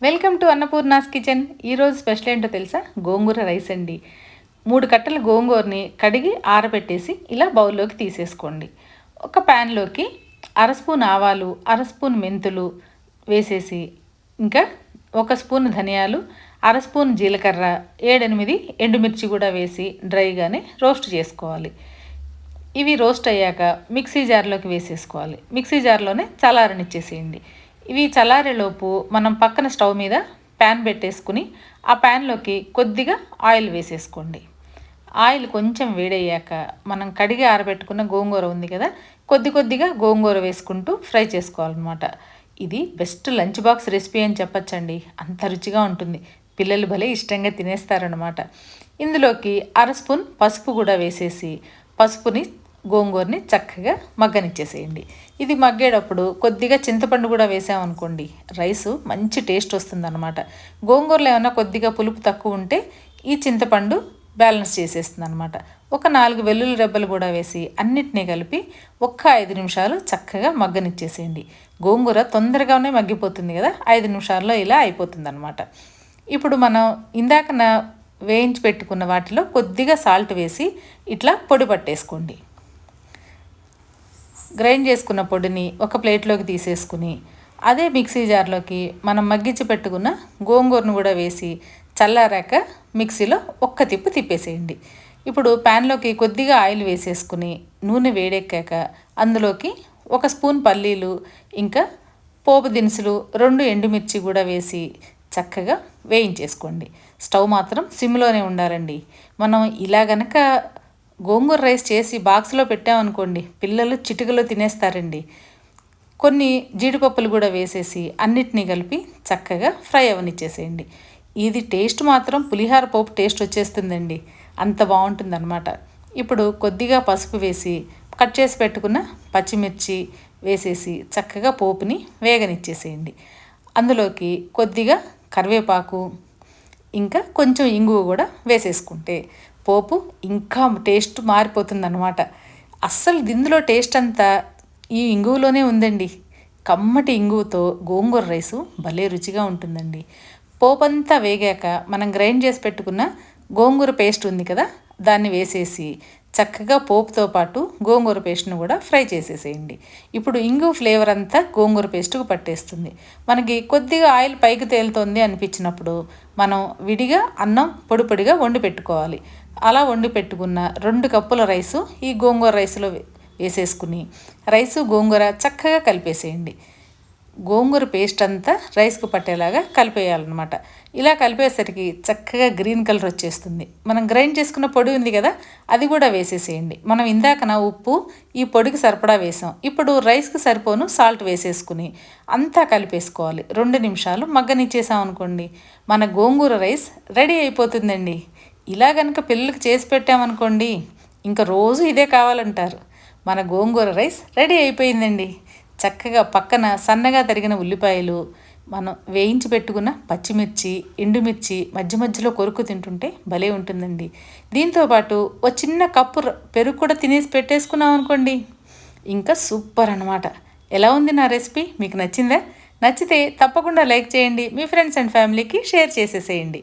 Welcome to Annapurna's kitchen. ఈరోజు special ఏంటో తెలుసా? గోంగూర రైస్ అండి. 3 కట్టల గోంగూరని కడిగి ఆరబెట్టేసి ఇలా బౌల్లోకి తీసేసుకోండి. ఒక ప్యాన్లోకి అర స్పూన్ ఆవాలు, అర స్పూన్ మెంతులు వేసేసి, ఇంకా 1 స్పూన్ ధనియాలు, అర స్పూన్ జీలకర్ర, 7-8 ఎండుమిర్చి కూడా వేసి డ్రైగానే రోస్ట్ చేసుకోవాలి. ఇవి రోస్ట్ అయ్యాక మిక్సీ జార్లోకి వేసేసుకోవాలి. మిక్సీ జార్లోనే చల్లారనిచ్చేసేయండి. ఇవి చల్లారేలోపు మనం పక్కన స్టవ్ మీద ప్యాన్ పెట్టేసుకుని ఆ ప్యాన్లోకి కొద్దిగా ఆయిల్ వేసేసుకోండి. ఆయిల్ కొంచెం వేడయ్యాక మనం కడిగి ఆరబెట్టుకున్న గోంగూర ఉంది కదా, కొద్దిగా గోంగూర వేసుకుంటూ ఫ్రై చేసుకోవాలన్నమాట. ఇది బెస్ట్ లంచ్ బాక్స్ రెసిపీ అని చెప్పచ్చండి. అంత రుచిగా ఉంటుంది. పిల్లలు భలే ఇష్టంగా తినేస్తారనమాట. ఇందులోకి అర స్పూన్ పసుపు కూడా వేసేసి పసుపుని గోంగూరని చక్కగా మగ్గనిచ్చేసేయండి. ఇది మగ్గేటప్పుడు కొద్దిగా చింతపండు కూడా వేసామనుకోండి, రైసు మంచి టేస్ట్ వస్తుందన్నమాట. గోంగూరలో ఏమైనా కొద్దిగా పులుపు తక్కువ ఉంటే ఈ చింతపండు బ్యాలెన్స్ చేసేస్తుంది అనమాట. ఒక 4 వెల్లుల్లి రెబ్బలు కూడా వేసి అన్నిటినీ కలిపి 5 నిమిషాలు చక్కగా మగ్గనిచ్చేసేయండి. గోంగూర తొందరగానే మగ్గిపోతుంది కదా, 5 నిమిషాల్లో ఇలా అయిపోతుంది అనమాట. ఇప్పుడు మనం ఇందాకన వేయించి పెట్టుకున్న వాటిలో కొద్దిగా సాల్ట్ వేసి ఇట్లా పొడి పట్టేసుకోండి. గ్రైండ్ చేసుకున్న పొడిని ఒక ప్లేట్లోకి తీసేసుకుని అదే మిక్సీ జార్లోకి మనం మగ్గించి పెట్టుకున్న గోంగూరను కూడా వేసి చల్లారాక మిక్సీలో ఒక్క తిప్పు తిప్పేసేయండి. ఇప్పుడు ప్యాన్లోకి కొద్దిగా ఆయిల్ వేసేసుకుని నూనె వేడెక్కాక అందులోకి 1 స్పూన్ పల్లీలు, ఇంకా పోపు దినుసులు, 2 ఎండుమిర్చి కూడా వేసి చక్కగా వేయించేసుకోండి. స్టవ్ మాత్రం సిమ్లోనే ఉండాలండి. మనం ఇలా గనక గోంగూర రైస్ చేసి బాక్స్లో పెట్టామనుకోండి, పిల్లలు చిటికలో తినేస్తారండి. కొన్ని జీడిపప్పులు కూడా వేసేసి అన్నిటినీ కలిపి చక్కగా ఫ్రై అవనిచ్చేసేయండి. ఇది టేస్ట్ మాత్రం పులిహార పోపు టేస్ట్ వచ్చేస్తుందండి. అంత బాగుంటుందన్నమాట. ఇప్పుడు కొద్దిగా పసుపు వేసి కట్ చేసి పెట్టుకున్న పచ్చిమిర్చి వేసేసి చక్కగా పోపుని వేగనిచ్చేసేయండి. అందులోకి కొద్దిగా కరివేపాకు, ఇంకా కొంచెం ఇంగువ కూడా వేసేసుకుంటే పోపు ఇంకా టేస్ట్ మారిపోతుందన్నమాట. అస్సలు ఇందులో టేస్ట్ అంతా ఈ ఇంగువలోనే ఉందండి. కమ్మటి ఇంగువతో గోంగూర రైసు భలే రుచిగా ఉంటుందండి. పోపు అంతా వేగాక మనం గ్రైండ్ చేసి పెట్టుకున్న గోంగూర పేస్ట్ ఉంది కదా, దాన్ని వేసేసి చక్కగా పోపుతో పాటు గోంగూర పేస్ట్ను కూడా ఫ్రై చేసేసేయండి. ఇప్పుడు ఇంగు ఫ్లేవర్ అంతా గోంగూర పేస్ట్కు పట్టేస్తుంది. మనకి కొద్దిగా ఆయిల్ పైకి తేలుతోంది అనిపించినప్పుడు మనం విడిగా అన్నం పొడిగా వండి పెట్టుకోవాలి. అలా వండి పెట్టుకున్న 2 కప్పుల రైసు ఈ గోంగూర రైసులో వేసేసుకుని రైసు గోంగూర చక్కగా కలిపేసేయండి. గోంగూర పేస్ట్ అంతా రైస్కు పట్టేలాగా కలిపేయాలన్నమాట. ఇలా కలిపేసరికి చక్కగా గ్రీన్ కలర్ వచ్చేస్తుంది. మనం గ్రైండ్ చేసుకున్న పొడి ఉంది కదా, అది కూడా వేసేసేయండి. మనం ఇందాకన ఉప్పు ఈ పొడికి సరిపడా వేసాం. ఇప్పుడు రైస్కి సరిపోను సాల్ట్ వేసేసుకుని అంతా కలిపేసుకోవాలి. 2 నిమిషాలు మగ్గనిచ్చేసాం అనుకోండి, మన గోంగూర రైస్ రెడీ అయిపోతుందండి. ఇలా కనుక పిల్లలకి చేసి పెట్టామనుకోండి, ఇంకా రోజు ఇదే కావాలంటారు. మన గోంగూర రైస్ రెడీ అయిపోయిందండి. చక్కగా పక్కన సన్నగా తరిగిన ఉల్లిపాయలు, మనం వేయించి పెట్టుకున్న పచ్చిమిర్చి, ఎండుమిర్చి మధ్యలో కొరుకు తింటుంటే భలే ఉంటుందండి. దీంతోపాటు ఒక చిన్న కప్పు పెరుగు కూడా తినేసి పెట్టేసుకున్నాం అనుకోండి, ఇంకా సూపర్ అనమాట. ఎలా ఉంది నా రెసిపీ? మీకు నచ్చిందా? నచ్చితే తప్పకుండా లైక్ చేయండి. మీ ఫ్రెండ్స్ అండ్ ఫ్యామిలీకి షేర్ చేసేసేయండి.